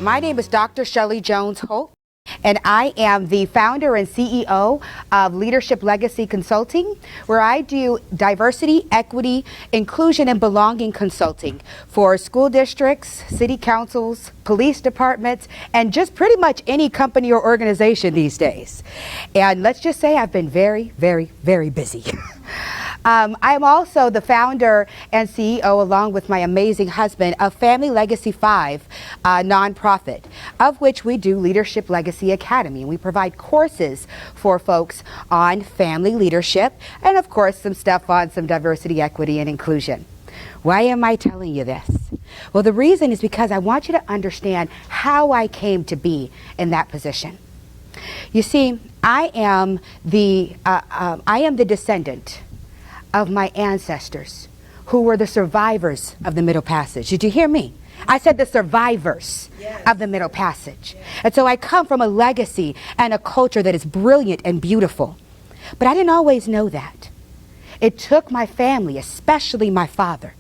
My name is Dr. Shelley Jones-Holt, and I am the founder and CEO of Leadership Legacy Consulting, where I do diversity, equity, inclusion, and belonging consulting for school districts, city councils, police departments, and just pretty much any company or organization these days. And let's just say I've been very, very, very busy. I'm also the founder and CEO, along with my amazing husband, of Family Legacy 5 nonprofit, of which we do Leadership Legacy Academy. We provide courses for folks on family leadership and, of course, some stuff on some diversity, equity, and inclusion. Why am I telling you this? Well, the reason is because I want you to understand how I came to be in that position. You see, I am the descendant of my ancestors who were the survivors of the Middle Passage. Did you hear me? I said the survivors of the Middle Passage. And so I come from a legacy and a culture that is brilliant and beautiful. But I didn't always know that. It took my family, especially my father,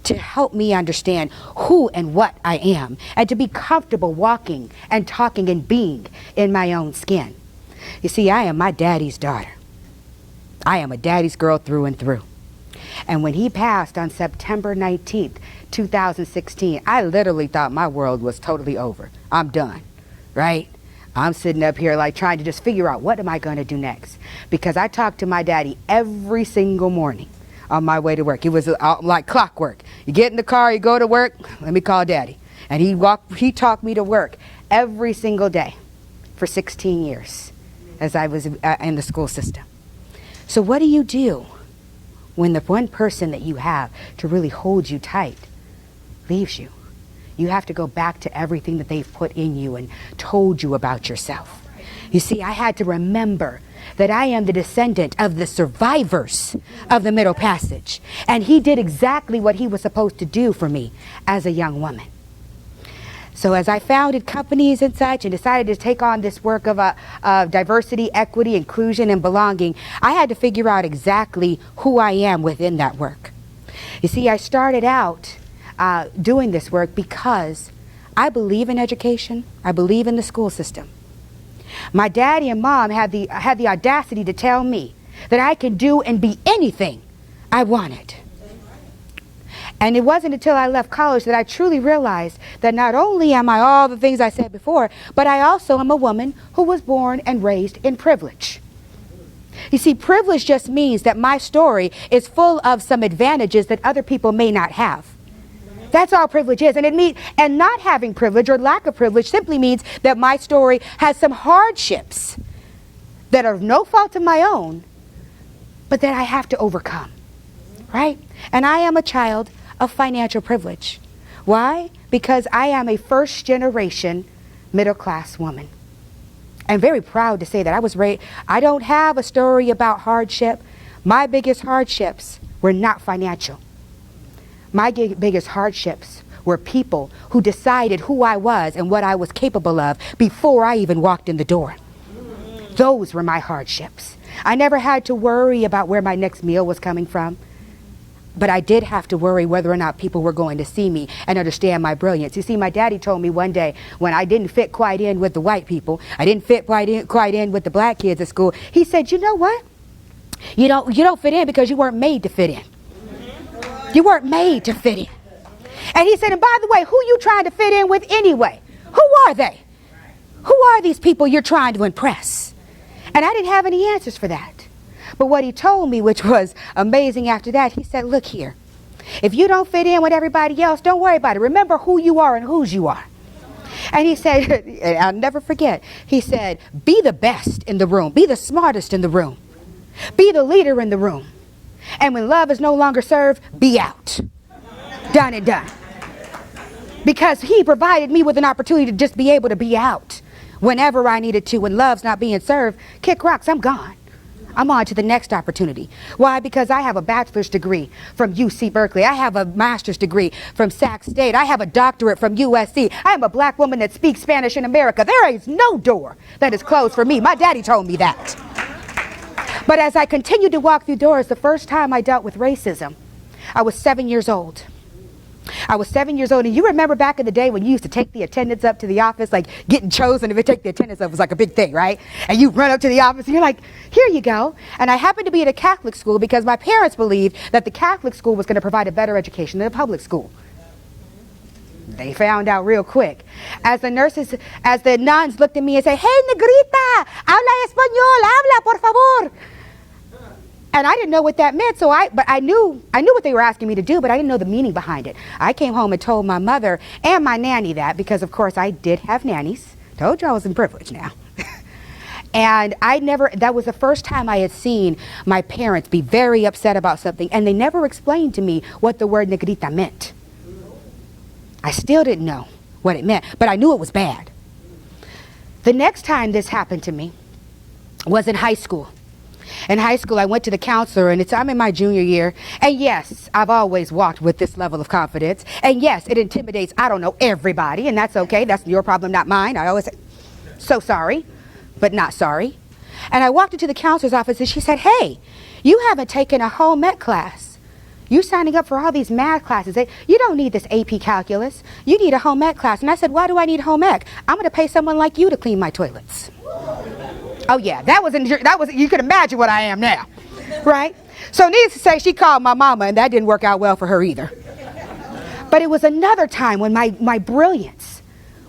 to help me understand who and what I am, and to be comfortable walking and talking and being in my own skin. You see, I am my daddy's daughter. I am a daddy's girl through and through. And when he passed on September 19th, 2016, I literally thought my world was totally over. I'm done, right? I'm sitting up here like trying to just figure out what am I going to do next? Because I talked to my daddy every single morning on my way to work. It was like clockwork. You get in the car, you go to work, let me call daddy. And he talked me to work every single day for 16 years as I was in the school system. So what do you do when the one person that you have to really hold you tight leaves you? You have to go back to everything that they've put in you and told you about yourself. You see, I had to remember that I am the descendant of the survivors of the Middle Passage. And he did exactly what he was supposed to do for me as a young woman. So as I founded companies and such and decided to take on this work of diversity, equity, inclusion, and belonging, I had to figure out exactly who I am within that work. You see, I started out doing this work because I believe in education. I believe in the school system. My daddy and mom had the audacity to tell me that I could do and be anything I wanted. And it wasn't until I left college that I truly realized that not only am I all the things I said before, but I also am a woman who was born and raised in privilege. You see, privilege just means that my story is full of some advantages that other people may not have. That's all privilege is. And not having privilege or lack of privilege simply means that my story has some hardships that are no fault of my own, but that I have to overcome, right? And I am a child of financial privilege. Why? Because I am a first-generation middle-class woman. I'm very proud to say that I was raised. I don't have a story about hardship. My biggest hardships were not financial. My biggest hardships were people who decided who I was and what I was capable of before I even walked in the door. Those were my hardships. I never had to worry about where my next meal was coming from. But I did have to worry whether or not people were going to see me and understand my brilliance. You see, my daddy told me one day when I didn't fit quite in with the white people, I didn't fit quite in with the black kids at school. He said, you know what? You don't fit in because you weren't made to fit in. You weren't made to fit in. And he said, and by the way, who you trying to fit in with anyway? Who are they? Who are these people you're trying to impress? And I didn't have any answers for that. But what he told me, which was amazing after that, he said, look here, if you don't fit in with everybody else, don't worry about it. Remember who you are and whose you are. And he said, and I'll never forget, he said, be the best in the room. Be the smartest in the room. Be the leader in the room. And when love is no longer served, be out. Done and done. Because he provided me with an opportunity to just be able to be out whenever I needed to. When love's not being served, kick rocks, I'm gone. I'm on to the next opportunity. Why? Because I have a bachelor's degree from UC Berkeley. I have a master's degree from Sac State. I have a doctorate from USC. I am a black woman that speaks Spanish in America. There is no door that is closed for me. My daddy told me that. But as I continued to walk through doors, the first time I dealt with racism, I was 7 years old. I was 7 years old, and you remember back in the day when you used to take the attendance up to the office, like getting chosen to take the attendance up was like a big thing, right? And you run up to the office, and you're like, here you go. And I happened to be at a Catholic school because my parents believed that the Catholic school was going to provide a better education than the public school. They found out real quick. As the nuns looked at me and said, hey, negrita, habla español, habla, por favor. And I didn't know what that meant, but I knew what they were asking me to do, but I didn't know the meaning behind it. I came home and told my mother and my nanny that, because of course I did have nannies. Told you I was in privilege now. And that was the first time I had seen my parents be very upset about something, and they never explained to me what the word negrita meant. I still didn't know what it meant, but I knew it was bad. The next time this happened to me was in high school. In high school, I went to the counselor, and I'm in my junior year. And yes, I've always walked with this level of confidence. And yes, it intimidates, I don't know, everybody, and that's okay. That's your problem, not mine. I always say, so sorry, but not sorry. And I walked into the counselor's office, and she said, hey, you haven't taken a home ec class. You're signing up for all these math classes. You don't need this AP calculus. You need a home ec class. And I said, why do I need home ec? I'm going to pay someone like you to clean my toilets. Oh yeah, you can imagine what I am now, right? So needless to say, she called my mama, and that didn't work out well for her either. But it was another time when my brilliance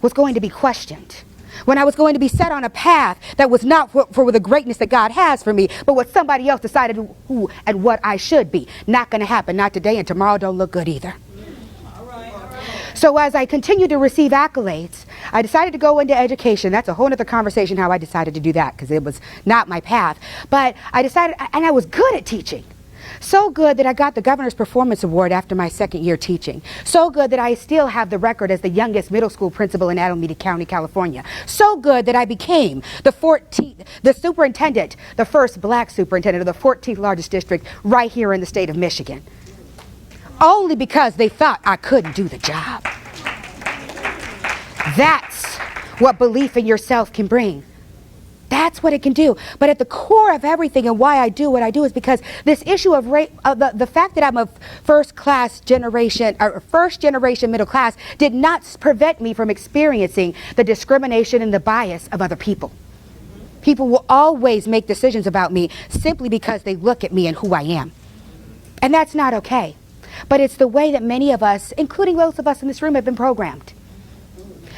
was going to be questioned, when I was going to be set on a path that was not for the greatness that God has for me, but what somebody else decided who and what I should be. Not going to happen, not today, and tomorrow don't look good either. So as I continued to receive accolades, I decided to go into education. That's a whole other conversation how I decided to do that, because it was not my path. But I decided, and I was good at teaching. So good that I got the Governor's Performance Award after my second year teaching. So good that I still have the record as the youngest middle school principal in Alameda County, California. So good that I became the superintendent, the first black superintendent of the 14th largest district right here in the state of Michigan. Only because they thought I couldn't do the job. That's what belief in yourself can bring. That's what it can do. But at the core of everything and why I do what I do is because this issue of the fact that I'm a first generation middle class did not prevent me from experiencing the discrimination and the bias of other people. People will always make decisions about me simply because they look at me and who I am. And that's not okay. But it's the way that many of us, including those of us in this room, have been programmed.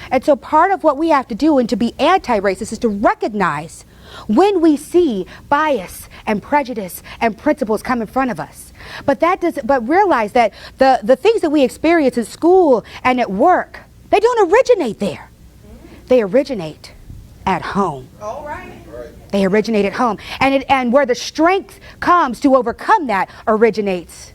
And so part of what we have to do and to be anti-racist is to recognize when we see bias and prejudice and principles come in front of us. But realize that the things that we experience in school and at work, they don't originate there. They originate at home. All right. They originate at home. And where the strength comes to overcome that originates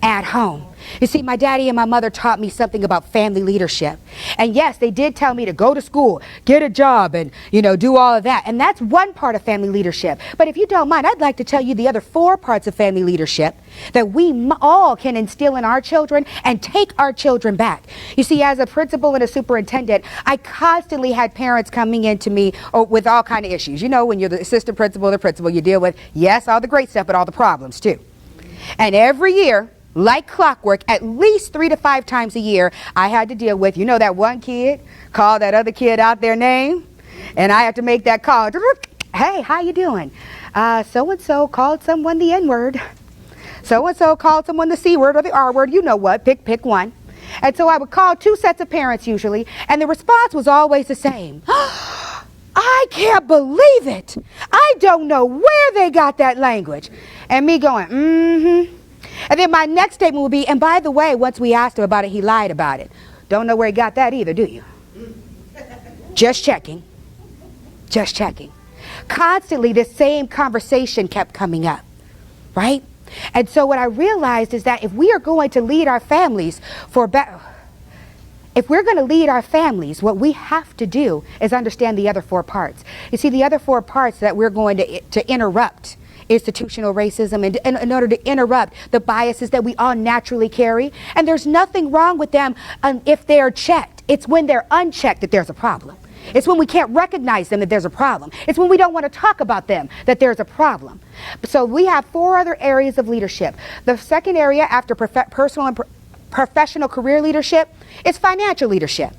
at home. You see, my daddy and my mother taught me something about family leadership. And yes, they did tell me to go to school, get a job, and, do all of that. And that's one part of family leadership. But if you don't mind, I'd like to tell you the other 4 parts of family leadership that we all can instill in our children and take our children back. You see, as a principal and a superintendent, I constantly had parents coming into me with all kinds of issues. When you're the assistant principal or the principal, you deal with, yes, all the great stuff, but all the problems too. And every year, like clockwork, at least 3 to 5 times a year, I had to deal with, that one kid called that other kid out their name, and I had to make that call. Hey, how you doing? So-and-so called someone the N-word. So-and-so called someone the C-word or the R-word. You know what? Pick one. And so I would call 2 sets of parents usually, and the response was always the same. I can't believe it. I don't know where they got that language. And me going, mm-hmm. And then my next statement will be, and by the way, once we asked him about it, he lied about it. Don't know where he got that either, do you? Just checking. Just checking. Constantly, this same conversation kept coming up, right? And so what I realized is that if we are going to lead our families what we have to do is understand the other 4 parts. You see, the other 4 parts that we're going to interrupt institutional racism and in order to interrupt the biases that we all naturally carry. And there's nothing wrong with them if they're checked. It's when they're unchecked that there's a problem. It's when we can't recognize them that there's a problem. It's when we don't want to talk about them that there's a problem. So we have 4 other areas of leadership. The second area after personal and professional career leadership, it's financial leadership.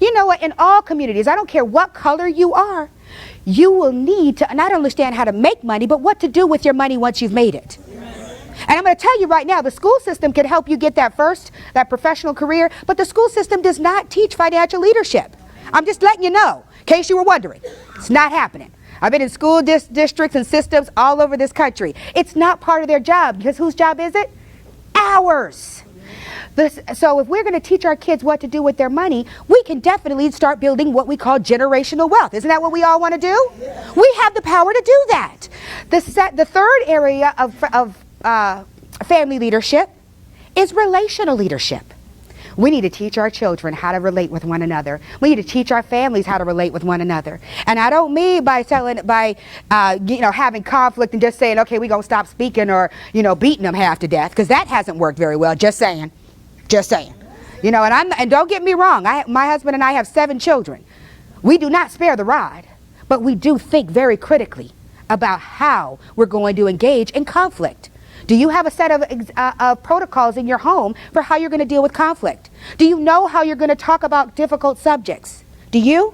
You know what? In all communities, I don't care what color you are, you will need to not understand how to make money, but what to do with your money once you've made it. And I'm going to tell you right now, the school system can help you get that professional career, but the school system does not teach financial leadership. I'm just letting you know, in case you were wondering. It's not happening. I've been in school districts and systems all over this country. It's not part of their job, because whose job is it? Ours. So if we're going to teach our kids what to do with their money, we can definitely start building what we call generational wealth. Isn't that what we all want to do? Yeah. We have the power to do that. The third area of family leadership is relational leadership. We need to teach our children how to relate with one another. We need to teach our families how to relate with one another. And I don't mean by having conflict and just saying, okay, we're going to stop speaking, or, beating them half to death, because that hasn't worked very well. Just saying. Just saying. And don't get me wrong. My husband and I have 7 children. We do not spare the rod, but we do think very critically about how we're going to engage in conflict. Do you have a set of protocols in your home for how you're going to deal with conflict? Do you know how you're going to talk about difficult subjects? Do you?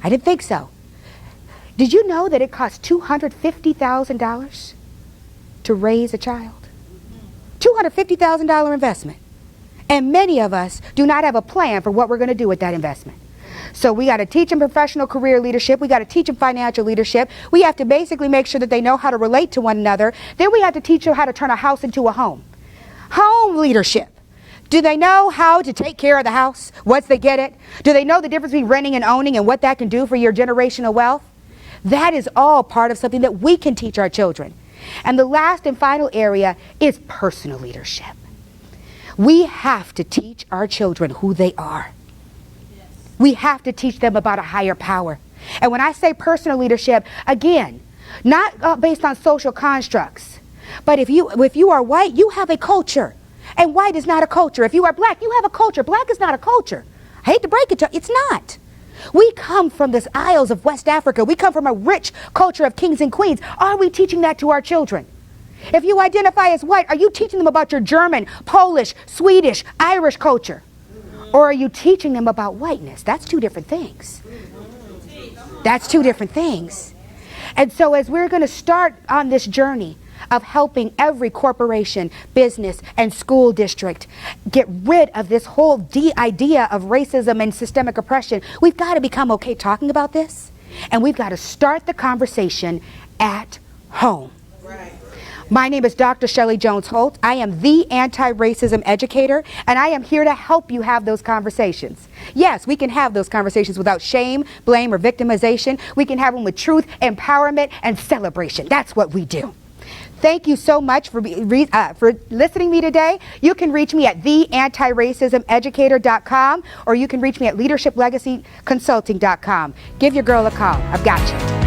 I didn't think so. Did you know that it costs $250,000 to raise a child? $250,000 investment. And many of us do not have a plan for what we're going to do with that investment. So we got to teach them professional career leadership. We got to teach them financial leadership. We have to basically make sure that they know how to relate to one another. Then we have to teach them how to turn a house into a home. Home leadership. Do they know how to take care of the house once they get it? Do they know the difference between renting and owning and what that can do for your generational wealth? That is all part of something that we can teach our children. And the last and final area is personal leadership. We have to teach our children who they are. We have to teach them about a higher power. And when I say personal leadership, again, not based on social constructs, but if you are white, you have a culture. And white is not a culture. If you are black, you have a culture. Black is not a culture. I hate to break it to you, it's not. We come from the Isles of West Africa. We come from a rich culture of kings and queens. Are we teaching that to our children? If you identify as white, are you teaching them about your German, Polish, Swedish, Irish culture? Or are you teaching them about whiteness? That's 2 different things. That's 2 different things. And so as we're going to start on this journey of helping every corporation, business, and school district get rid of this whole idea of racism and systemic oppression, we've got to become okay talking about this. And we've got to start the conversation at home. Right. My name is Dr. Shelley Jones-Holt. I am the anti-racism educator, and I am here to help you have those conversations. Yes, we can have those conversations without shame, blame, or victimization. We can have them with truth, empowerment, and celebration. That's what we do. Thank you so much for listening to me today. You can reach me at theantiracismeducator.com, or you can reach me at leadershiplegacyconsulting.com. Give your girl a call. I've got you.